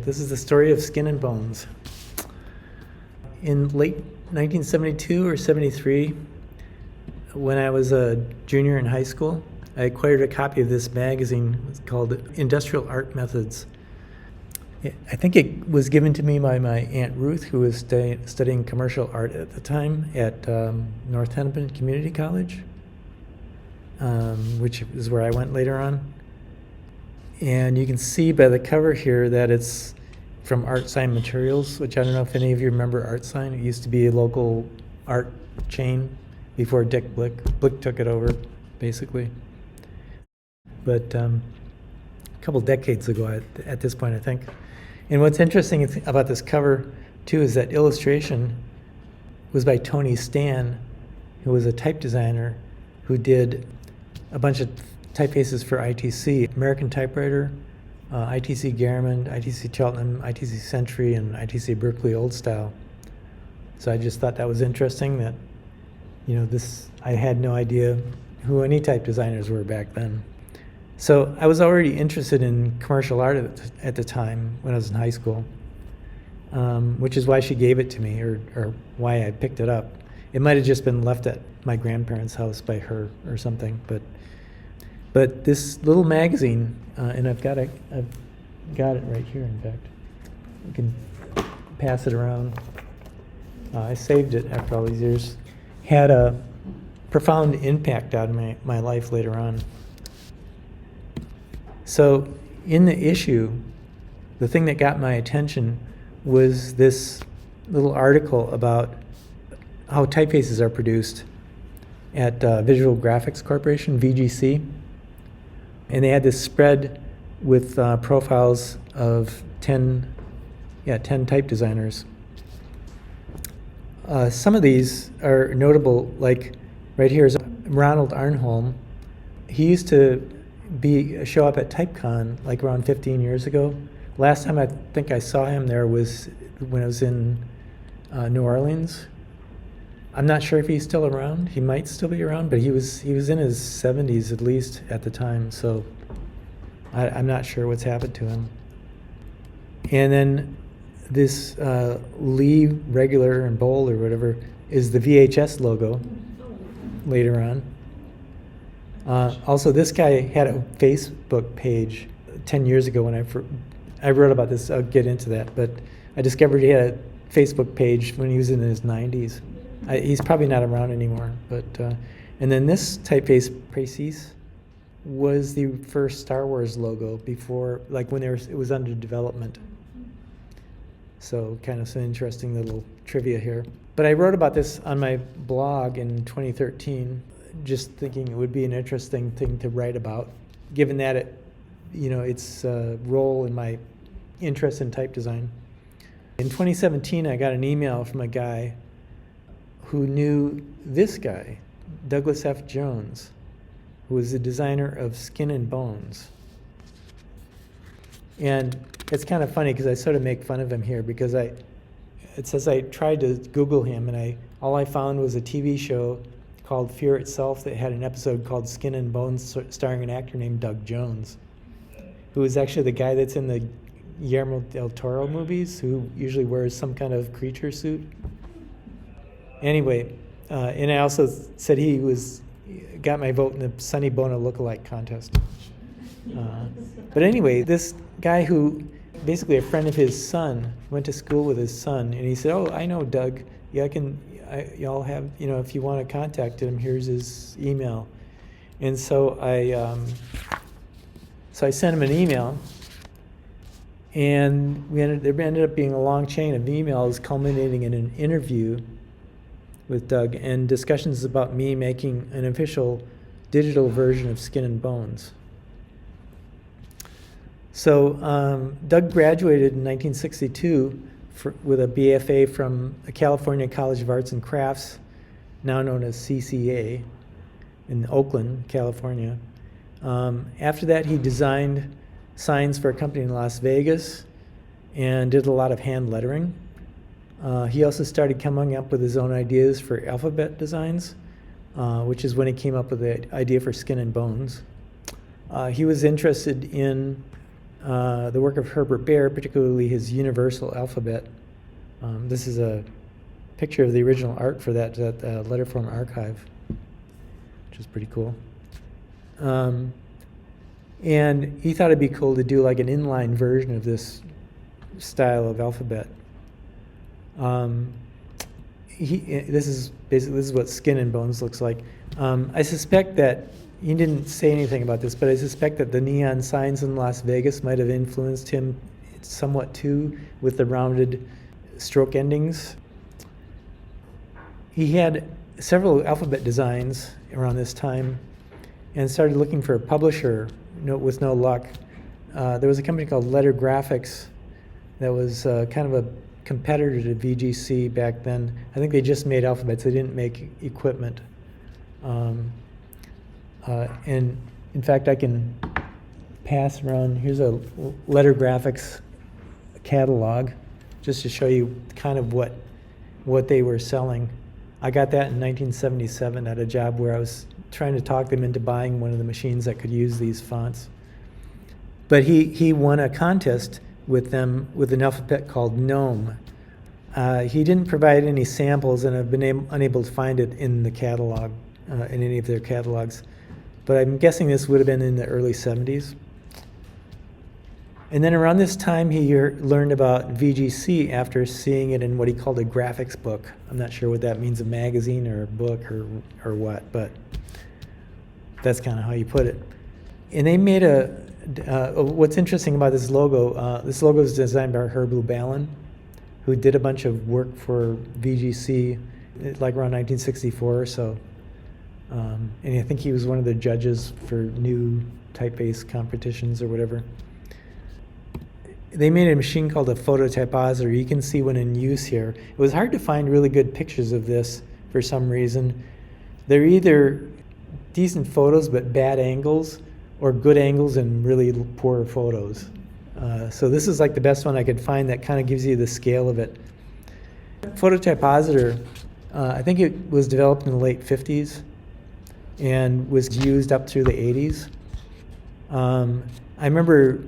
This is the story of Skin and Bones. In late 1972 or 73, when I was a junior in high school, I acquired a copy of this magazine. It's called Industrial Art Methods. I think it was given to me by my Aunt Ruth, who was studying commercial art at the time at North Hennepin Community College, which is where I went later on. And you can see by the cover here that it's from Art Sign Materials, which I don't know if any of you remember Art Sign. It used to be a local art chain before Dick Blick. Blick took it over, basically. But a couple decades ago at this point, I think. And what's interesting about this cover, too, is that illustration was by Tony Stan, who was a type designer who did a bunch of typefaces for ITC, American Typewriter, ITC Garamond, ITC Cheltenham, ITC Century, and ITC Berkeley Old Style. So I just thought that was interesting that, I had no idea who any type designers were back then. So I was already interested in commercial art at the time when I was in high school, which is why she gave it to me, or why I picked it up. It might have just been left at my grandparents' house by her or something, but this little magazine, and I've got it right here. In fact, you can pass it around. I saved it after all these years. Had a profound impact on my life later on. So in the issue, the thing that got my attention was this little article about how typefaces are produced at Visual Graphics Corporation, VGC. And they had this spread with profiles of 10 type designers. Some of these are notable, like right here is Ronald Arnholm. He used to show up at TypeCon like around 15 years ago. Last time I think I saw him there was when I was in New Orleans. I'm not sure if he's still around. He might still be around, but he was in his 70s at least at the time, so I'm not sure what's happened to him. And then this Lee regular and bold or whatever is the VHS logo later on. Also, this guy had a Facebook page 10 years ago when I wrote about this. I'll get into that, but I discovered he had a Facebook page when he was in his 90s. He's probably not around anymore, but and then this typeface Precis was the first Star Wars logo before, like when it was under development. So kind of some interesting little trivia here. But I wrote about this on my blog in 2013, just thinking it would be an interesting thing to write about, given that its role in my interest in type design. In 2017, I got an email from a guy who knew this guy, Douglas F. Jones, who was the designer of Skin and Bones. And it's kind of funny because I sort of make fun of him here because it says I tried to Google him and all I found was a TV show called Fear Itself that had an episode called Skin and Bones starring an actor named Doug Jones, who is actually the guy that's in the Guillermo del Toro movies, who usually wears some kind of creature suit. Anyway, and I also said he got my vote in the Sonny Bono lookalike contest. But anyway, this guy who basically a friend of his son went to school with his son, and he said, "Oh, I know Doug. Yeah, y'all have, if you want to contact him, here's his email." And so I sent him an email, and there ended up being a long chain of emails culminating in an interview with Doug and discussions about me making an official digital version of Skin and Bones. So Doug graduated in 1962 with a BFA from the California College of Arts and Crafts, now known as CCA, in Oakland, California. After that, he designed signs for a company in Las Vegas and did a lot of hand lettering. He also started coming up with his own ideas for alphabet designs, which is when he came up with the idea for Skin and Bones. He was interested in the work of Herbert Bayer, particularly his universal alphabet. This is a picture of the original art for that letterform archive, which is pretty cool. And he thought it'd be cool to do like an inline version of this style of alphabet. This is what Skin and Bones looks like. I suspect that he didn't say anything about this, but I suspect that the neon signs in Las Vegas might have influenced him somewhat too, with the rounded stroke endings. He had several alphabet designs around this time and started looking for a publisher with no luck. There was a company called Letter Graphics that was kind of a competitor to VGC back then. I think they just made alphabets. They didn't make equipment. And in fact, I can pass around. Here's a Letter Graphics catalog, just to show you kind of what they were selling. I got that in 1977 at a job where I was trying to talk them into buying one of the machines that could use these fonts. But he won a contest with them with an alphabet called GNOME. He didn't provide any samples, and I've been unable to find it in the catalog, in any of their catalogs. But I'm guessing this would have been in the early 70s. And then around this time, he learned about VGC after seeing it in what he called a graphics book. I'm not sure what that means, a magazine or a book or what, but that's kind of how you put it. And they made what's interesting about this logo is designed by Herb Lubalin, who did a bunch of work for VGC like around 1964 or so. And I think he was one of the judges for new typeface competitions or whatever. They made a machine called a phototypositor. You can see one in use here. It was hard to find really good pictures of this for some reason. They're either decent photos but bad angles, or good angles and really poor photos. So this is like the best one I could find that kind of gives you the scale of it. Phototypositor, I think it was developed in the late 50s and was used up through the 80s. I remember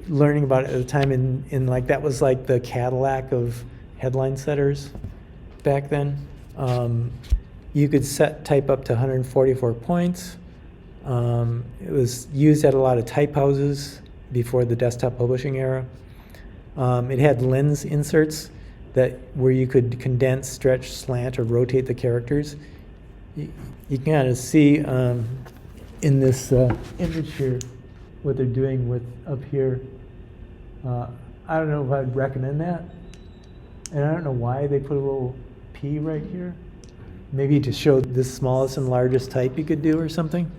learning about it at the time in like, that was like the Cadillac of headline setters back then. You could type up to 144 points. It was used at a lot of type houses before the desktop publishing era. It had lens inserts where you could condense, stretch, slant, or rotate the characters. You can kind of see in this image here what they're doing with up here. I don't know if I'd recommend that. And I don't know why they put a little P right here. Maybe to show the smallest and largest type you could do or something.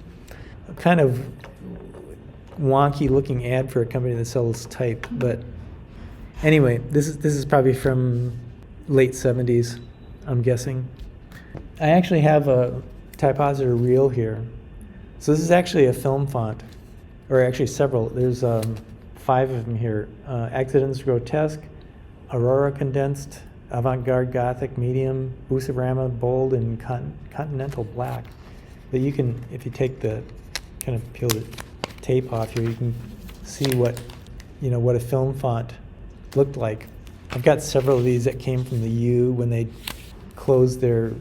A kind of wonky looking ad for a company that sells type. But anyway, this is probably from late 70s, I'm guessing. I actually have a Typositor reel here. So this is actually a film font, or actually several. There's 5 of them here. Accidents Grotesque, Aurora Condensed, Avant-Garde Gothic, Medium, Bucerama, Bold, and Continental Black. But you can, if you take kind of peel the tape off here, you can see what a film font looked like. I've got several of these that came from the U when they closed their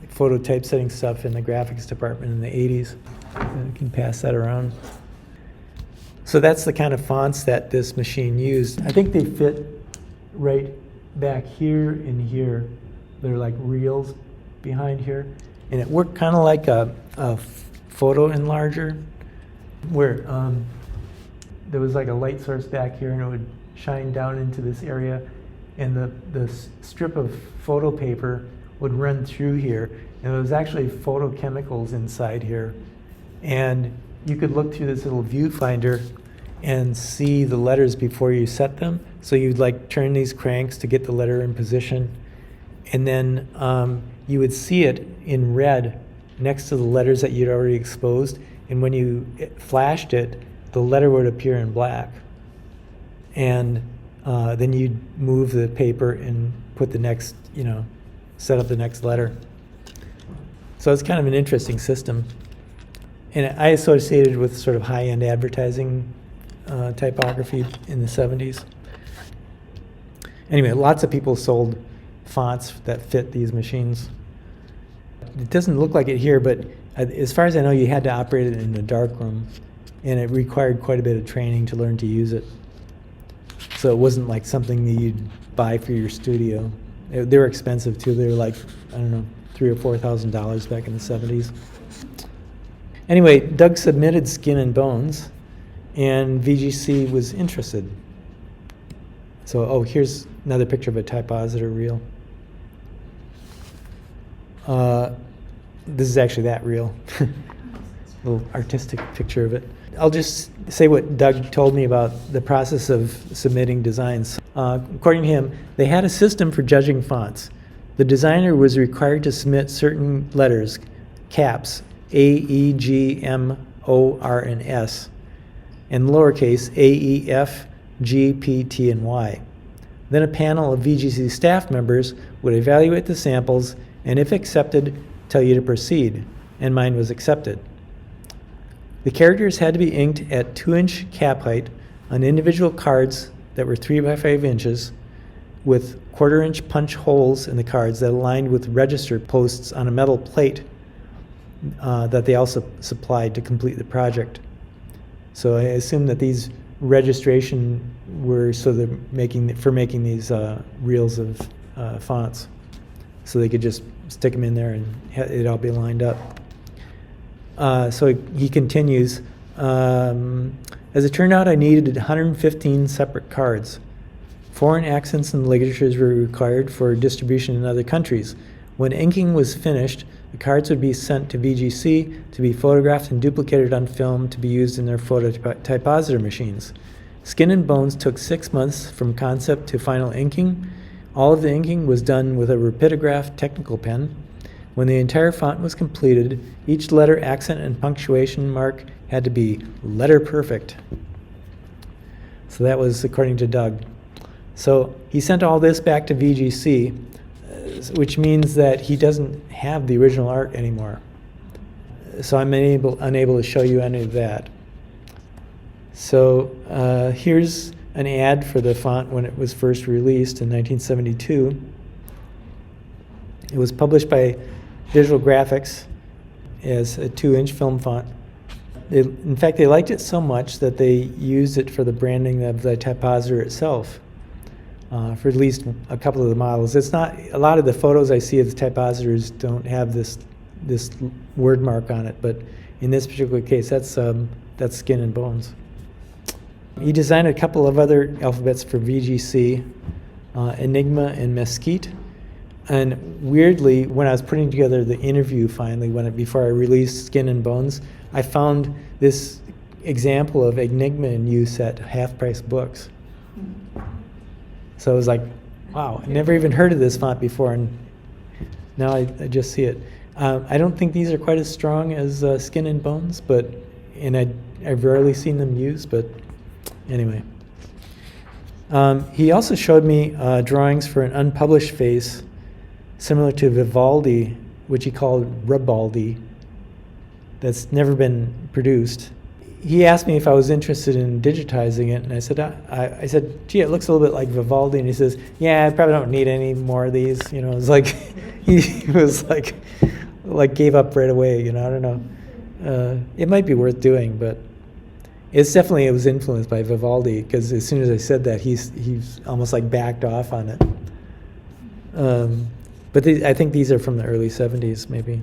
photo typesetting stuff in the graphics department in the 80s. And I can pass that around. So that's the kind of fonts that this machine used. I think they fit right back here and here. They're like reels behind here. And it worked kind of like a photo enlarger, where there was like a light source back here and it would shine down into this area, and the strip of photo paper would run through here, and there was actually photochemicals inside here, and you could look through this little viewfinder and see the letters before you set them. So you'd like turn these cranks to get the letter in position, and then you would see it in red next to the letters that you'd already exposed, and when you flashed it, the letter would appear in black. And then you'd move the paper and put the next, set up the next letter. So it's kind of an interesting system. And I associated with sort of high-end advertising typography in the 70s. Anyway, lots of people sold fonts that fit these machines. It doesn't look like it here, but as far as I know, you had to operate it in a dark room, and it required quite a bit of training to learn to use it. So it wasn't like something that you'd buy for your studio. They were expensive too. They were like, I don't know, $3,000 or $4,000 back in the 70s. Anyway, Doug submitted Skin and Bones, and VGC was interested. So, oh, here's another picture of a typositor reel. This is actually that reel. Little artistic picture of it. I'll just say what Doug told me about the process of submitting designs. According to him, they had a system for judging fonts. The designer was required to submit certain letters, caps, A, E, G, M, O, R, and S, and lowercase a, E, F, G, P, T, and Y. Then a panel of VGC staff members would evaluate the samples and, if accepted, tell you to proceed, and mine was accepted. The characters had to be inked at 2-inch cap height on individual cards that were 3 by 5 inches with 1/4-inch punch holes in the cards that aligned with register posts on a metal plate that they also supplied to complete the project. So I assume that these registration were so they're making these reels of fonts, so they could just stick them in there and it'd all be lined up. So he continues, as it turned out, I needed 115 separate cards. Foreign accents and ligatures were required for distribution in other countries. When inking was finished, the cards would be sent to VGC to be photographed and duplicated on film to be used in their phototypositor machines. Skin and Bones took 6 months from concept to final inking. All of the inking was done with a rapidograph technical pen. When the entire font was completed, each letter, accent, and punctuation mark had to be letter perfect. So that was according to Doug. So he sent all this back to VGC, which means that he doesn't have the original art anymore. So I'm unable to show you any of that. So here's an ad for the font when it was first released in 1972. It was published by Visual Graphics as a 2-inch film font. In fact, they liked it so much that they used it for the branding of the typositor itself, for at least a couple of the models. It's not, a lot of the photos I see of the typositors don't have this word mark on it, but in this particular case, that's Skin and Bones. He designed a couple of other alphabets for VGC, Enigma and Mesquite. And weirdly, when I was putting together the interview finally, before I released Skin and Bones, I found this example of Enigma in use at half-price books. So I was like, wow, I never even heard of this font before, and now I just see it. I don't think these are quite as strong as Skin and Bones, and I've rarely seen them used, but anyway. He also showed me drawings for an unpublished face similar to Vivaldi, which he called Rubaldi, that's never been produced. He asked me if I was interested in digitizing it, and I said, gee, it looks a little bit like Vivaldi, and he says, yeah, I probably don't need any more of these. You know, it was like, he was like gave up right away, you know, I don't know. It might be worth doing, but it was influenced by Vivaldi, because as soon as I said that, he's almost like backed off on it. But I think these are from the early 70s, maybe.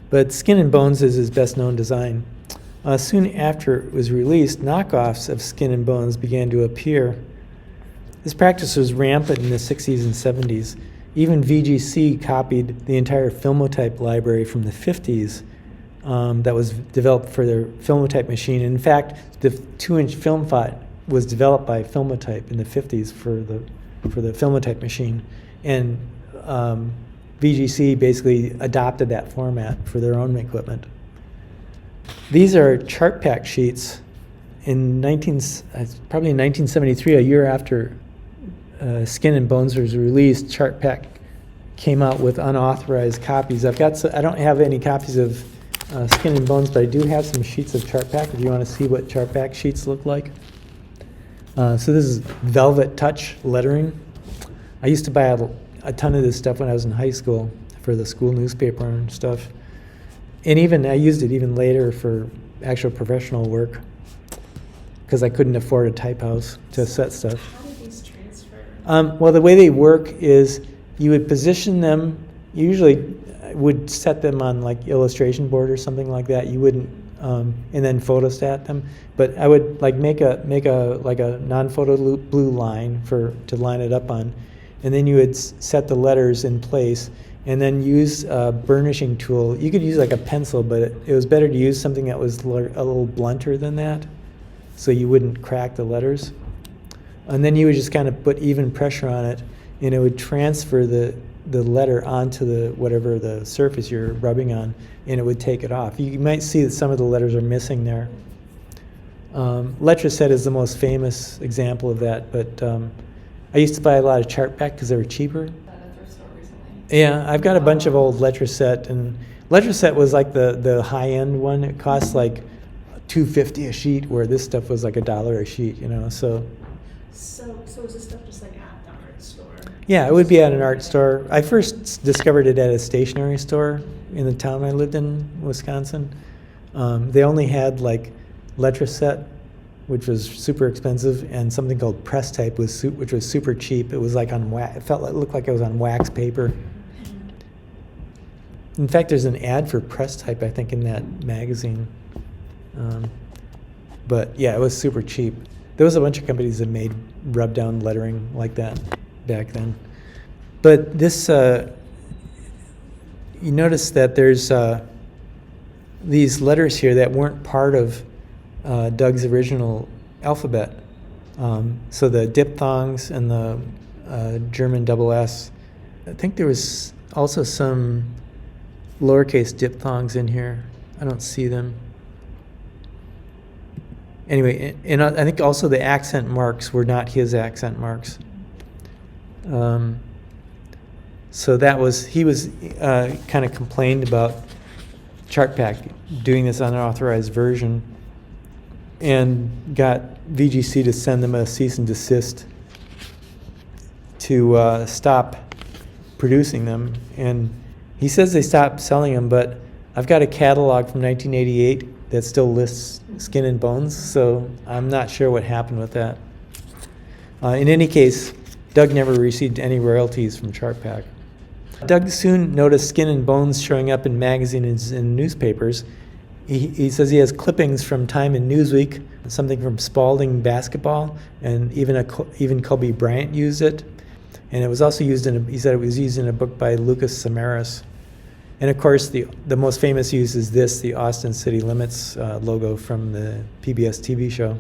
But Skin and Bones is his best-known design. Soon after it was released, knockoffs of Skin and Bones began to appear. This practice was rampant in the 60s and 70s. Even VGC copied the entire Filmotype library from the 50s that was developed for their Filmotype machine. In fact, the 2-inch film font was developed by Filmotype in the 50s for the Filmotype machine, and VGC basically adopted that format for their own equipment. These are chart pack sheets. Probably in 1973, a year after Skin and Bones was released, Chart Pack came out with unauthorized copies. I don't have any copies of Skin and Bones, but I do have some sheets of Chartpak if you want to see what Chartpak sheets look like. So this is Velvet Touch lettering. I used to buy a ton of this stuff when I was in high school for the school newspaper and stuff. And even I used it even later for actual professional work because I couldn't afford a type house to set stuff. How do these transfer? Well, the way they work is you would position them, you usually would set them on like illustration board or something like that. You wouldn't, and then photostat them. But I would like make a like a non-photo blue line to line it up on, and then you would set the letters in place, and then use a burnishing tool. You could use like a pencil, but it was better to use something that was a little blunter than that, so you wouldn't crack the letters. And then you would just kind of put even pressure on it, and it would transfer the letter onto the whatever the surface you're rubbing on, and it would take it off. You might see that some of the letters are missing there. Letraset is the most famous example of that, but I used to buy a lot of Chartpak because they were cheaper. At a thrift store recently. Yeah, I've got a bunch of old Letraset, and Letraset was like the high-end one. It cost like $2.50 a sheet, where this stuff was like $1 a sheet, you know, so. So is this stuff just like at the art store? Yeah, it would be at an art store. I first discovered it at a stationery store in the town I lived in, Wisconsin. They only had like Letraset, which was super expensive, and something called press type, which was super cheap. It was like on wax. It looked like it was on wax paper. In fact, there's an ad for press type, I think, in that magazine. But yeah, it was super cheap. There was a bunch of companies that made rub-down lettering like that back then. But this, you notice that there's these letters here that weren't part of Doug's original alphabet. So the diphthongs and the German double S. I think there was also some lowercase diphthongs in here. I don't see them. Anyway, and I think also the accent marks were not his accent marks. So that was, he was kind of complained about Chartpak doing this unauthorized version, and got VGC to send them a cease and desist to stop producing them. And he says they stopped selling them, but I've got a catalog from 1988 that still lists Skin and Bones, so I'm not sure what happened with that. In any case, Doug never received any royalties from Chartpak. Doug soon noticed Skin and Bones showing up in magazines and newspapers. He says he has clippings from Time and Newsweek, something from Spalding basketball, and even Kobe Bryant used it. And it was also used he said it was used in a book by Lucas Samaras. And of course, the most famous use is this, the Austin City Limits logo from the PBS TV show.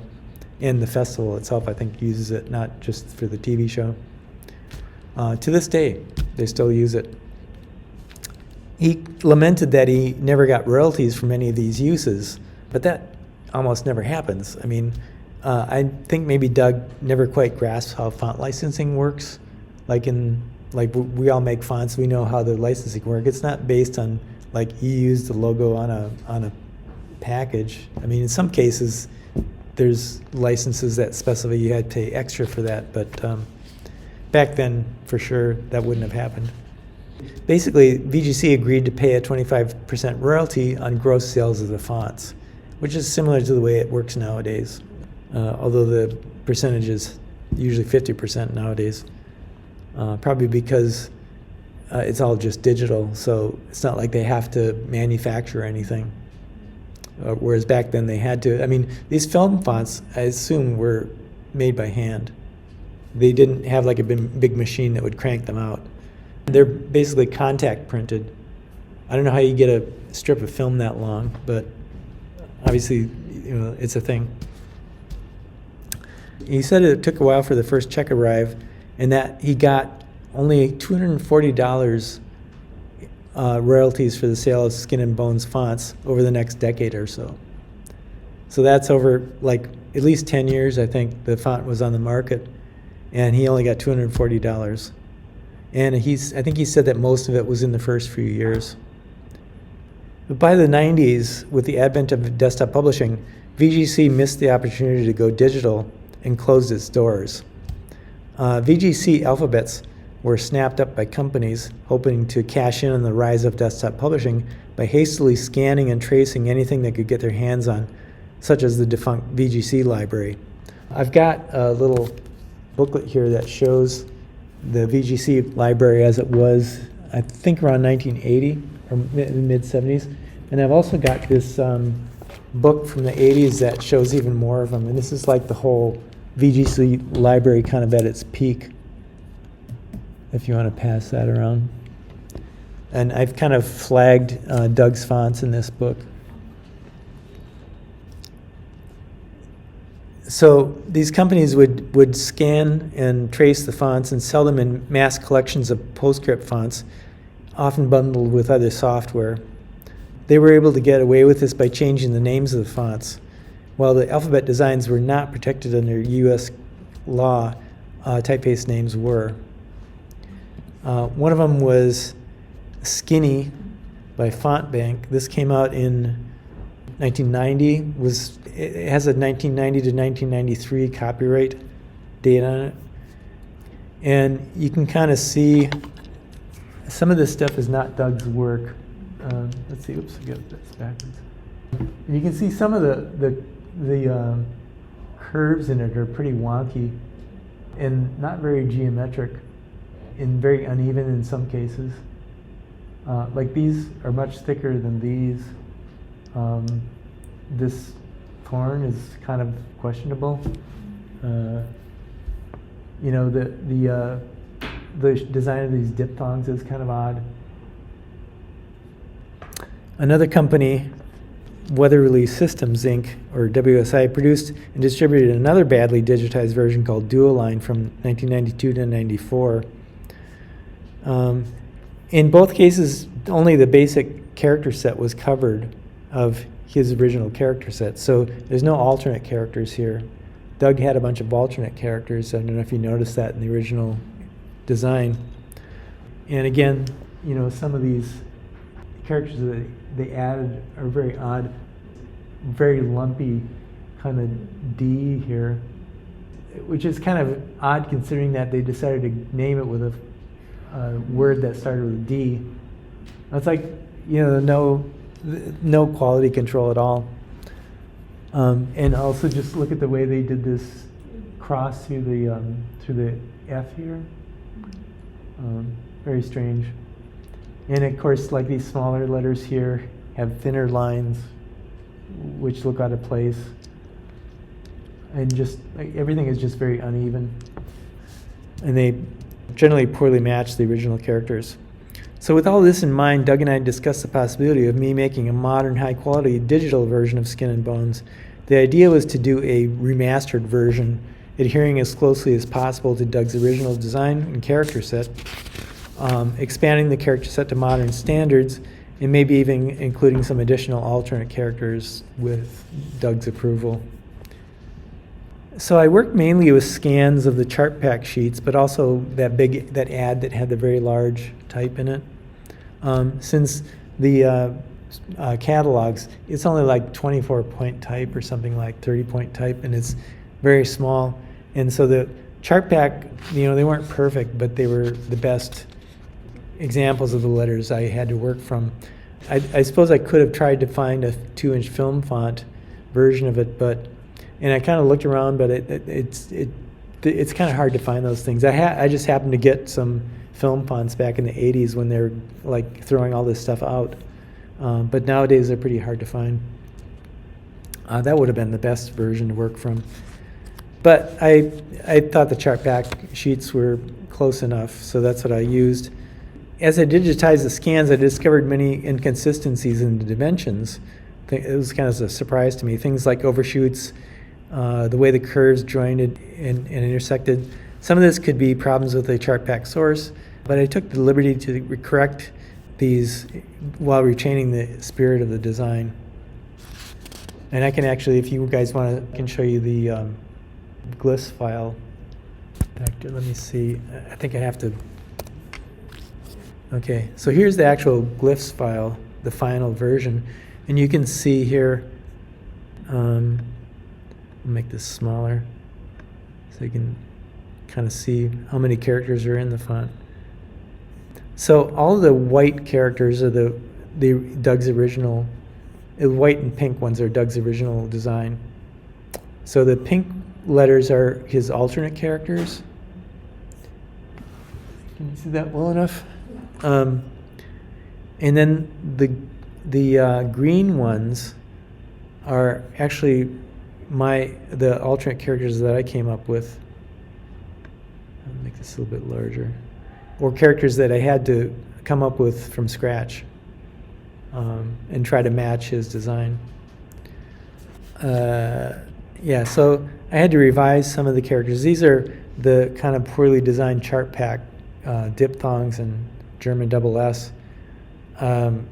And the festival itself, I think, uses it, not just for the TV show. To this day, they still use it. He lamented that he never got royalties from any of these uses, but that almost never happens. I mean, I think maybe Doug never quite grasped how font licensing works. Like we all make fonts, we know how the licensing works. It's not based on like you use the logo on a package. I mean, in some cases, there's licenses that specify you had to pay extra for that, but back then, for sure, that wouldn't have happened. Basically, VGC agreed to pay a 25% royalty on gross sales of the fonts, which is similar to the way it works nowadays, although the percentage is usually 50% nowadays, probably because it's all just digital, so it's not like they have to manufacture anything. Whereas back then they had to. I mean, these film fonts, I assume, were made by hand. They didn't have like a big machine that would crank them out. They're basically contact printed. I don't know how you get a strip of film that long, but obviously, you know, it's a thing. He said it took a while for the first check arrive, and that he got only $240 royalties for the sale of Skin and Bones fonts over the next decade or so. So that's over like at least 10 years, I think, the font was on the market, and he only got $240. And I think he said that most of it was in the first few years. But by the 90s, with the advent of desktop publishing, VGC missed the opportunity to go digital and closed its doors. VGC alphabets were snapped up by companies hoping to cash in on the rise of desktop publishing by hastily scanning and tracing anything they could get their hands on, such as the defunct VGC library. I've got a little booklet here that shows the VGC library as it was, I think, around 1980 or mid-70s. And I've also got this book from the 80s that shows even more of them. And this is like the whole VGC library kind of at its peak, if you want to pass that around. And I've kind of flagged Doug's fonts in this book. So these companies would scan and trace the fonts and sell them in mass collections of PostScript fonts, often bundled with other software. They were able to get away with this by changing the names of the fonts. While the alphabet designs were not protected under U.S. law, typeface names were. One of them was Skinny by FontBank. This came out in 1990. It has a 1990 to 1993 copyright date on it. And you can kind of see some of this stuff is not Doug's work. Let's see, oops, I got this backwards. And you can see some of the curves in it are pretty wonky and not very geometric and very uneven in some cases. Like these are much thicker than these. This thorn is kind of questionable. You know, the design of these diphthongs is kind of odd. Another company, Weatherly Systems Inc., or WSI, produced and distributed another badly digitized version called Duoline from 1992 to 94. In both cases, only the basic character set was covered of his original character set, so there's no alternate characters here. Doug had a bunch of alternate characters. I don't know if you noticed that in the original design. And again, you know, some of these characters that they added are very odd, very lumpy kind of D here, which is kind of odd considering that they decided to name it with a word that started with a D. It's like, you know, no quality control at all. And also just look at the way they did this cross through the F here. Very strange. And of course, like these smaller letters here have thinner lines, which look out of place. And just everything is just very uneven. And they generally poorly match the original characters. So with all this in mind, Doug and I discussed the possibility of me making a modern, high-quality digital version of Skin and Bones. The idea was to do a remastered version, adhering as closely as possible to Doug's original design and character set, expanding the character set to modern standards, and maybe even including some additional alternate characters with Doug's approval. So I worked mainly with scans of the chart pack sheets, but also that ad that had the very large type in it. Since the catalogs, it's only like 24-point type or something like 30-point type, and it's very small. And so the chart pack, you know, they weren't perfect, but they were the best examples of the letters I had to work from. I suppose I could have tried to find a 2-inch film font version of it, and I kind of looked around, but it's kind of hard to find those things. I just happened to get some film fonts back in the 80s when they were like throwing all this stuff out. But nowadays they're pretty hard to find. That would have been the best version to work from. But I thought the chart back sheets were close enough, so that's what I used. As I digitized the scans, I discovered many inconsistencies in the dimensions. It was kind of a surprise to me. Things like overshoots, the way the curves joined and intersected. Some of this could be problems with the chart pack source, but I took the liberty to correct these while retaining the spirit of the design. And I can actually, if you guys want to, I can show you the glyphs file. Back there, let me see. I think I have to. Okay, so here's the actual glyphs file the final version. And you can see here, I'll make this smaller so you can kind of see how many characters are in the font. So all the white characters are the Doug's original, the white and pink ones are Doug's original design. So the pink letters are his alternate characters. Can you see that well enough? And then the green ones are actually the alternate characters that I came up with. I'll make this a little bit larger. Or characters that I had to come up with from scratch and try to match his design. Yeah, so I had to revise some of the characters. These are the kind of poorly designed chart pack diphthongs and German double S. And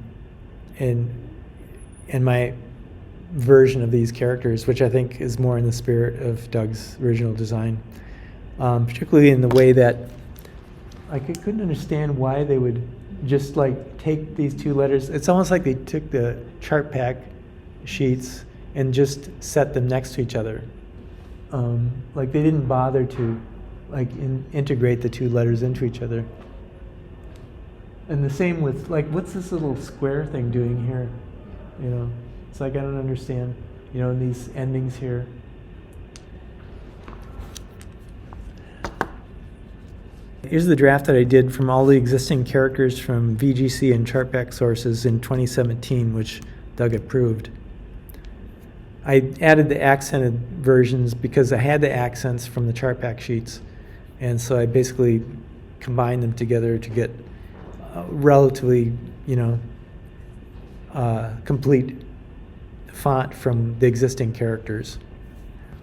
my version of these characters, which I think is more in the spirit of Doug's original design, particularly in the way that I couldn't understand why they would just like take these two letters. It's almost like they took the chart pack sheets and just set them next to each other. Like they didn't bother to like integrate the two letters into each other. And the same with like, what's this little square thing doing here? You know, it's like I don't understand. You know, these endings here. Here's the draft that I did from all the existing characters from VGC and chartback sources in 2017, which Doug approved. I added the accented versions because I had the accents from the chartback sheets, and so I basically combined them together to get relatively, you know, complete font from the existing characters.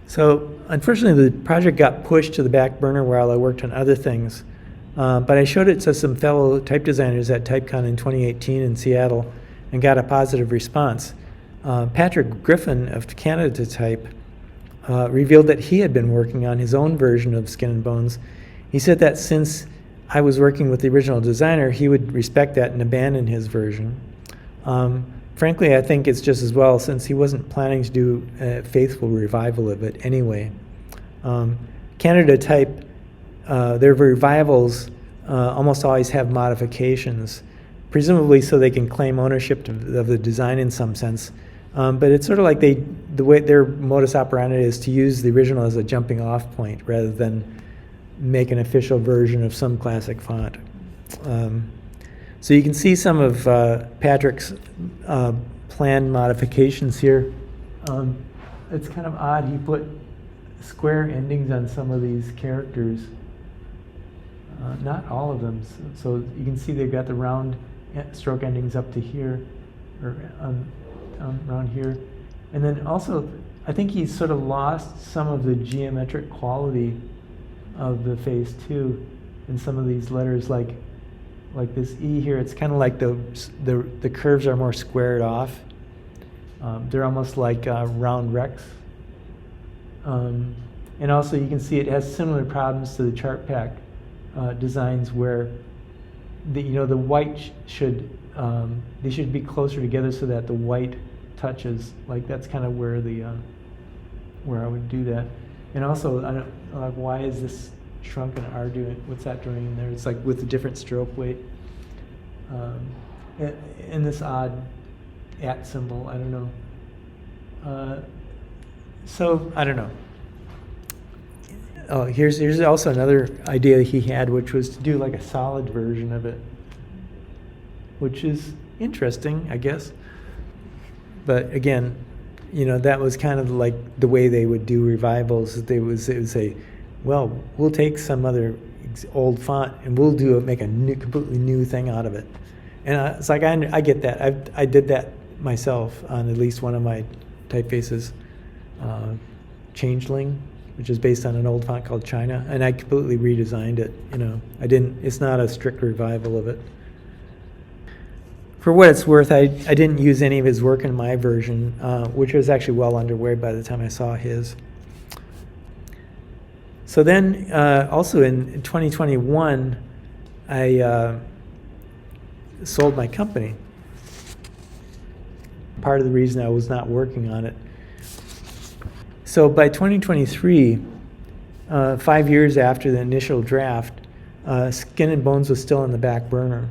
So unfortunately, the project got pushed to the back burner while I worked on other things. But I showed it to some fellow type designers at TypeCon in 2018 in Seattle and got a positive response. Patrick Griffin of Canada Type revealed that he had been working on his own version of Skin and Bones. He said that since I was working with the original designer, he would respect that and abandon his version. Frankly, I think it's just as well, since he wasn't planning to do a faithful revival of it anyway. Canada Type, their revivals almost always have modifications, presumably so they can claim ownership of the design in some sense. But it's sort of like the way their modus operandi is to use the original as a jumping off point rather than make an official version of some classic font. So you can see some of Patrick's planned modifications here. It's kind of odd. He put square endings on some of these characters. Not all of them. So you can see they've got the round stroke endings up to here, or around here. And then also, I think he's sort of lost some of the geometric quality of the face too in some of these letters, like this E here. It's kind of like the curves are more squared off. They're almost like round rects. And also you can see it has similar problems to the chart pack designs where the white should they should be closer together so that the white touches. Like that's kind of where where I would do that. And also, I don't like, why is this shrunken R doing? What's that doing in there? It's like with a different stroke weight. And this odd @ symbol. I don't know. So I don't know. Oh, here's also another idea he had, which was to do like a solid version of it, which is interesting, I guess. But again, that was kind of like the way they would do revivals. It would say, well, we'll take some other old font and we'll make a completely new thing out of it. And it's like, I get that. I did that myself on at least one of my typefaces, Changeling, which is based on an old font called China, and I completely redesigned it. It's not a strict revival of it. For what it's worth, I didn't use any of his work in my version, which was actually well underway by the time I saw his. So then, also in 2021, I sold my company. part of the reason I was not working on it. So by 2023, 5 years after the initial draft, Skin and Bones was still on the back burner.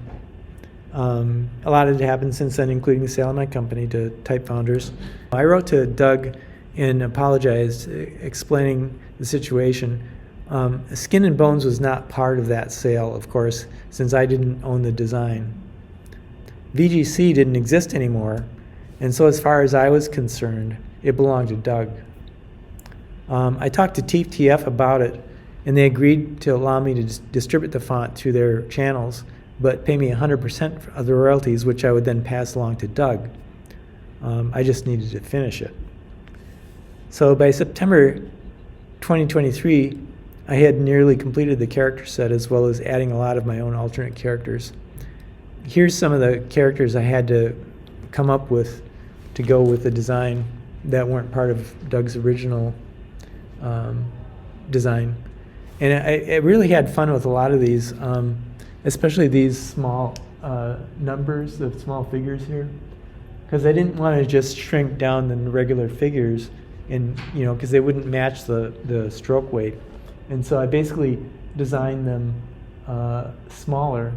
A lot had happened since then, including the sale of my company to Type Founders. I wrote to Doug and apologized, explaining the situation. Skin and Bones was not part of that sale, of course, since I didn't own the design. VGC didn't exist anymore, and so as far as I was concerned, it belonged to Doug. I talked to TTF about it, and they agreed to allow me to distribute the font through their channels, but pay me 100% of the royalties, which I would then pass along to Doug. I just needed to finish it. So by September 2023, I had nearly completed the character set, as well as adding a lot of my own alternate characters. Here's some of the characters I had to come up with to go with the design that weren't part of Doug's original design. And I really had fun with a lot of these, especially these small numbers, the small figures here, because I didn't want to just shrink down the regular figures, and because they wouldn't match the stroke weight. And so I basically designed them smaller,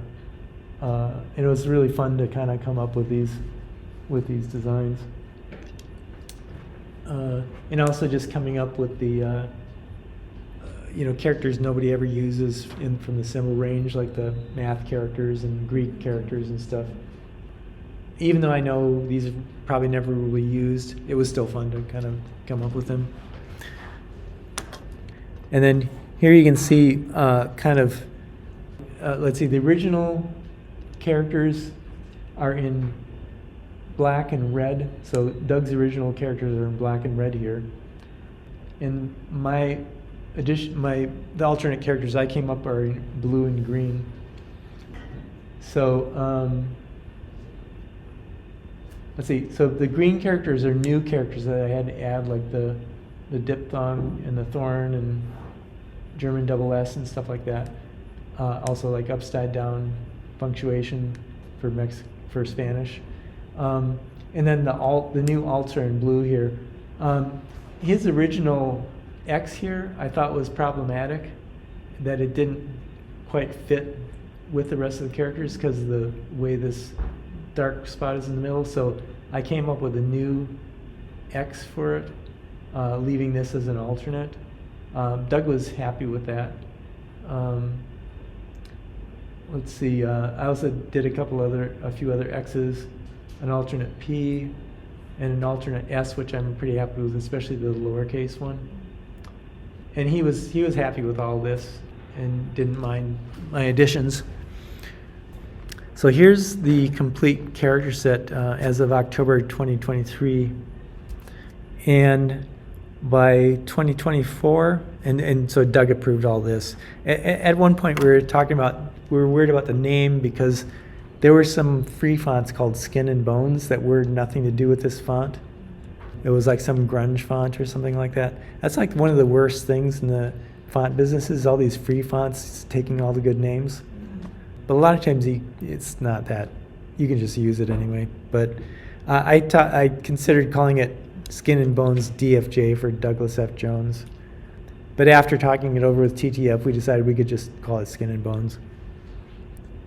and it was really fun to kind of come up with these designs. And also just coming up with the characters nobody ever uses from the symbol range, like the math characters and Greek characters and stuff. Even though I know these are probably never really used, it was still fun to kind of come up with them. And then here you can see let's see, the original characters are in black and red. So Doug's original characters are in black and red here. And the alternate characters I came up are in blue and green. So let's see. So the green characters are new characters that I had to add, like the diphthong and the thorn and German double S and stuff like that. Also like upside down punctuation for Spanish. And then the new alts are in blue here. His original X here I thought was problematic, that it didn't quite fit with the rest of the characters because of the way this dark spot is in the middle. So I came up with a new X for it, leaving this as an alternate. Doug was happy with that. Let's see, I also did a few other X's, an alternate P, and an alternate S, which I'm pretty happy with, especially the lowercase one. And he was happy with all this and didn't mind my additions. So here's the complete character set as of October 2023. And by 2024, and so Doug approved all this. At one point we were worried about the name, because there were some free fonts called Skin and Bones that were nothing to do with this font. It was like some grunge font or something like that. That's like one of the worst things in the font business, is all these free fonts taking all the good names. But a lot of times it's not that. You can just use it anyway. But I considered calling it Skin and Bones DFJ for Douglas F. Jones. But after talking it over with TTF, we decided we could just call it Skin and Bones.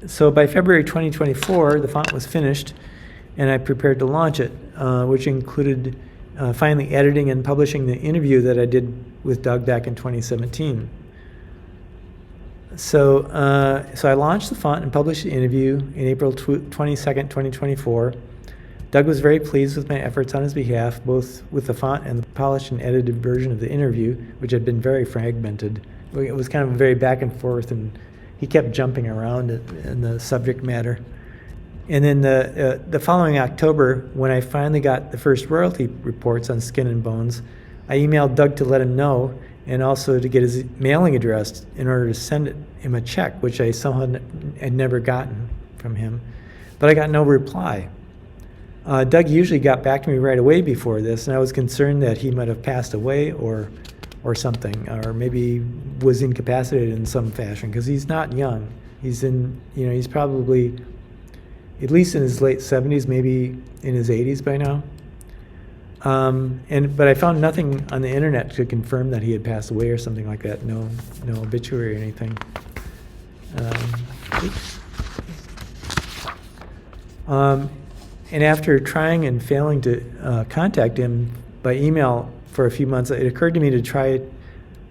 So by February 2024, the font was finished, and I prepared to launch it, which included finally editing and publishing the interview that I did with Doug back in 2017. So I launched the font and published the interview in April 22nd, 2024. Doug was very pleased with my efforts on his behalf, both with the font and the polished and edited version of the interview, which had been very fragmented. It was kind of very back and forth, and he kept jumping around in the subject matter. And then the following October, when I finally got the first royalty reports on Skin and Bones, I emailed Doug to let him know, and also to get his mailing address in order to send him a check, which I somehow had never gotten from him. But I got no reply. Doug usually got back to me right away before this, and I was concerned that he might have passed away or something, or maybe was incapacitated in some fashion, because he's not young. He's probably at least in his late 70s, maybe in his 80s by now. But I found nothing on the internet to confirm that he had passed away or something like that. No obituary or anything. Oops. And after trying and failing to contact him by email for a few months, it occurred to me to try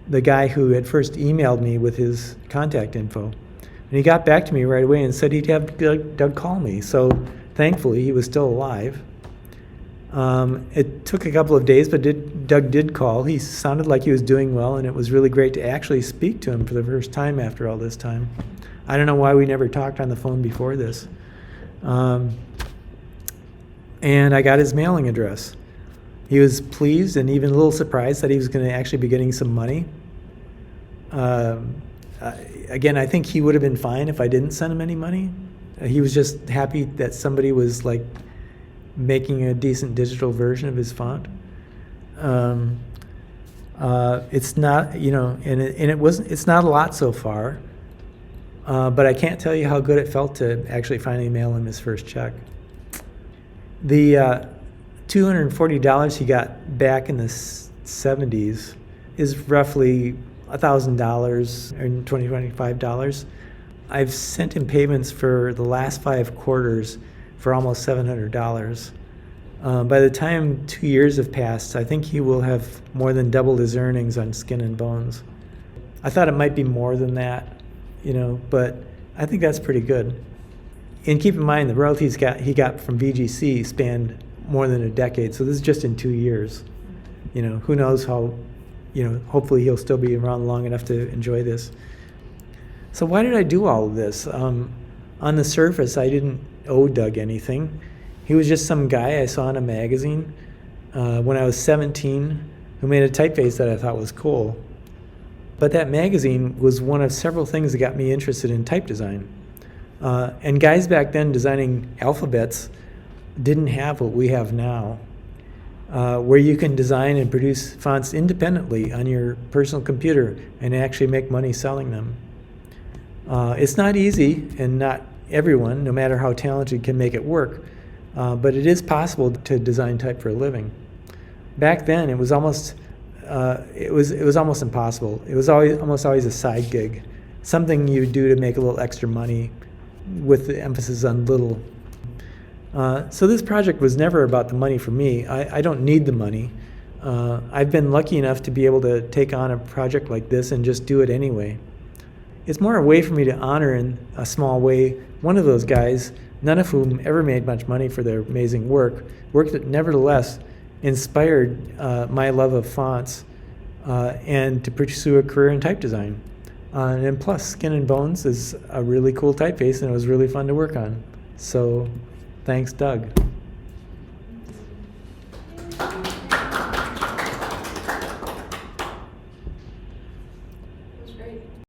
the guy who had first emailed me with his contact info. And he got back to me right away and said he'd have Doug call me. So thankfully, he was still alive. It took a couple of days, but Doug did call. He sounded like he was doing well, and it was really great to actually speak to him for the first time after all this time. I don't know why we never talked on the phone before this. And I got his mailing address. He was pleased and even a little surprised that he was going to actually be getting some money. Again, I think he would have been fine if I didn't send him any money. He was just happy that somebody was like making a decent digital version of his font. It's not, you know, and it wasn't. It's not a lot so far, but I can't tell you how good it felt to actually finally mail him his first check. The $240 he got back in the 70s is roughly $1,000 and $25. I've sent him payments for the last 5 quarters for almost $700. By the time 2 years have passed, I think he will have more than doubled his earnings on Skin and Bones. I thought it might be more than that, you know, but I think that's pretty good. And keep in mind, the royalties he got from VGC spanned more than a decade, so this is just in 2 years. You know, who knows how, you know, hopefully he'll still be around long enough to enjoy this. So why did I do all of this? On the surface, I didn't owe Doug anything. He was just some guy I saw in a magazine when I was 17 who made a typeface that I thought was cool. But that magazine was one of several things that got me interested in type design. And guys back then designing alphabets didn't have what we have now, where you can design and produce fonts independently on your personal computer and actually make money selling them. It's not easy, and not everyone, no matter how talented, can make it work, but it is possible to design type for a living. Back then, it was almost impossible. It was almost always a side gig, something you would do to make a little extra money, with the emphasis on little. So this project was never about the money for me. I don't need the money. I've been lucky enough to be able to take on a project like this and just do it anyway. It's more a way for me to honor in a small way one of those guys, none of whom ever made much money for their amazing work that nevertheless inspired my love of fonts and to pursue a career in type design. And plus, Skin and Bones is a really cool typeface, and it was really fun to work on. So, thanks, Doug.